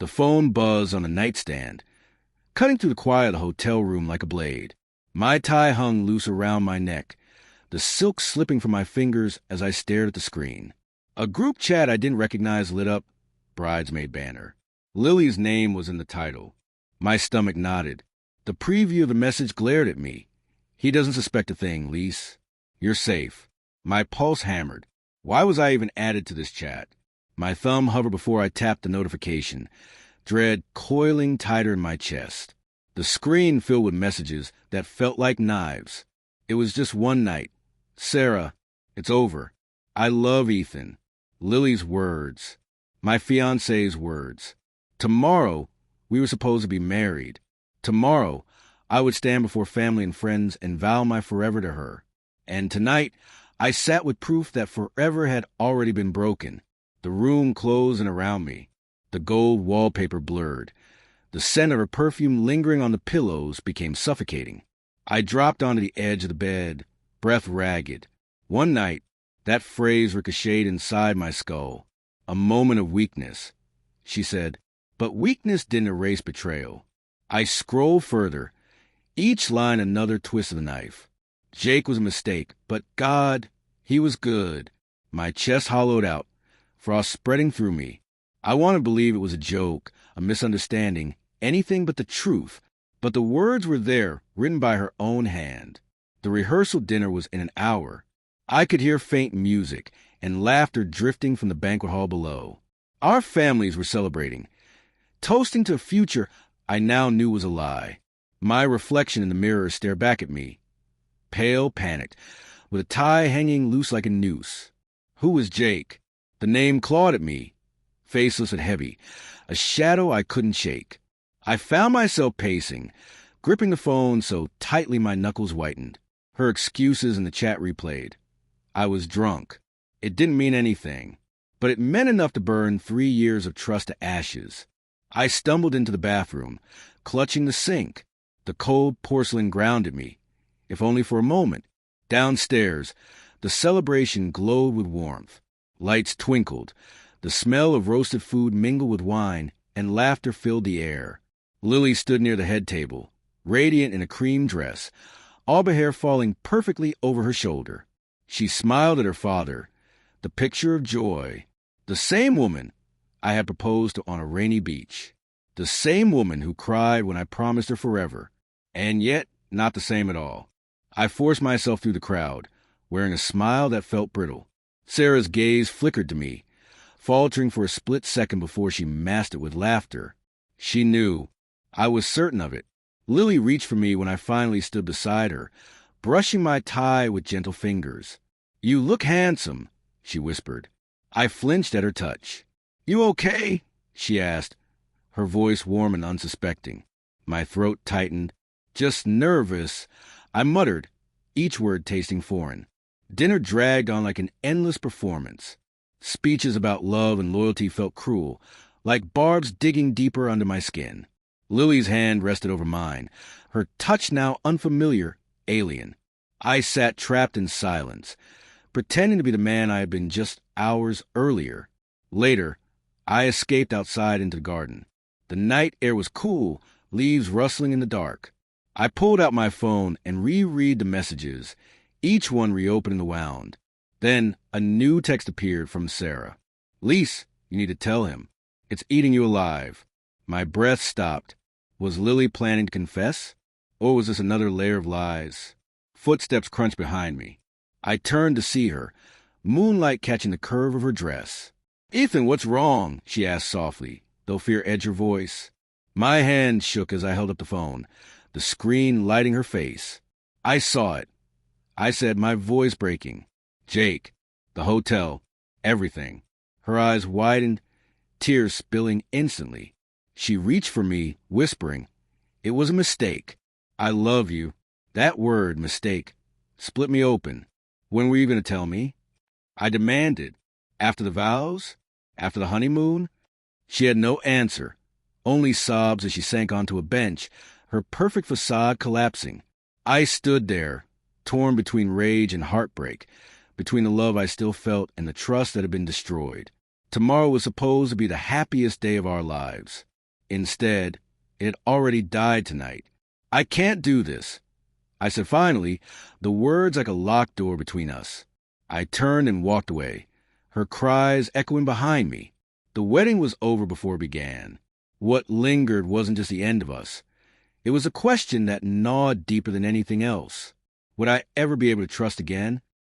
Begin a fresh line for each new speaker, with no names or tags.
The phone buzzed on the nightstand, cutting through the quiet of the hotel room like a blade. My tie hung loose around my neck, the silk slipping from my fingers as I stared at the screen. A group chat I didn't recognize lit up. Bridesmaid banner. Lily's name was in the title. My stomach knotted. The preview of the message glared at me. He doesn't suspect a thing, Lise. You're safe. My pulse hammered. Why was I even added to this chat? My thumb hovered before I tapped the notification, dread coiling tighter in my chest. The screen filled with messages that felt like knives. It was just one night. Sarah, it's over. I love Ethan. Lily's words. My fiancé's words. Tomorrow, we were supposed to be married. Tomorrow, I would stand before family and friends and vow my forever to her. And tonight, I sat with proof that forever had already been broken. The room closed in around me. The gold wallpaper blurred. The scent of her perfume lingering on the pillows became suffocating. I dropped onto the edge of the bed, breath ragged. One night, that phrase ricocheted inside my skull. A moment of weakness. She said, but weakness didn't erase betrayal. I scrolled further, each line another twist of the knife. Jake was a mistake, but God, he was good. My chest hollowed out, frost spreading through me. I wanted to believe it was a joke, a misunderstanding, anything but the truth, but the words were there, written by her own hand. The rehearsal dinner was in an hour. I could hear faint music and laughter drifting from the banquet hall below. Our families were celebrating, toasting to a future I now knew was a lie. My reflection in the mirror stared back at me, pale, panicked, with a tie hanging loose like a noose. Who was Jake? The name clawed at me, faceless and heavy, a shadow I couldn't shake. I found myself pacing, gripping the phone so tightly my knuckles whitened. Her excuses in the chat replayed. I was drunk. It didn't mean anything, but it meant enough to burn 3 years of trust to ashes. I stumbled into the bathroom, clutching the sink. The cold porcelain grounded me, if only for a moment. Downstairs, the celebration glowed with warmth. Lights twinkled. The smell of roasted food mingled with wine, and laughter filled the air. Lily stood near the head table, radiant in a cream dress, all the hair falling perfectly over her shoulder. She smiled at her father, the picture of joy. The same woman I had proposed to on a rainy beach. The same woman who cried when I promised her forever. And yet, not the same at all. I forced myself through the crowd, wearing a smile that felt brittle. Sarah's gaze flickered to me, faltering for a split second before she masked it with laughter. She knew. I was certain of it. Lily reached for me when I finally stood beside her, brushing my tie with gentle fingers. You look handsome, she whispered. I flinched at her touch. You okay? She asked, her voice warm and unsuspecting. My throat tightened. Just nervous, I muttered, each word tasting foreign. Dinner dragged on like an endless performance. Speeches about love and loyalty felt cruel, like barbs digging deeper under my skin. Lily's hand rested over mine, her touch now unfamiliar, alien. I sat trapped in silence, pretending to be the man I had been just hours earlier. Later, I escaped outside into the garden. The night air was cool, leaves rustling in the dark. I pulled out my phone and reread the messages, each one reopened and wound. Then a new text appeared from Sarah. Lise, you need to tell him. It's eating you alive. My breath stopped. Was Lily planning to confess? Or was this another layer of lies? Footsteps crunched behind me. I turned to see her, moonlight catching the curve of her dress. Ethan, what's wrong? She asked softly, though fear edged her voice. My hand shook as I held up the phone, the screen lighting her face. I saw it. I said, my voice breaking. Jake, the hotel, everything. Her eyes widened, tears spilling instantly. She reached for me, whispering, it was a mistake. I love you. That word, mistake, split me open. When were you going to tell me? I demanded. After the vows? After the honeymoon? She had no answer, only sobs as she sank onto a bench, her perfect facade collapsing. I stood there, torn between rage and heartbreak, between the love I still felt and the trust that had been destroyed. Tomorrow was supposed to be the happiest day of our lives. Instead, it had already died tonight. I can't do this, I said finally, the words like a locked door between us. I turned and walked away, her cries echoing behind me. The wedding was over before it began. What lingered wasn't just the end of us. It was a question that gnawed deeper than anything else. Would I ever be able to trust again?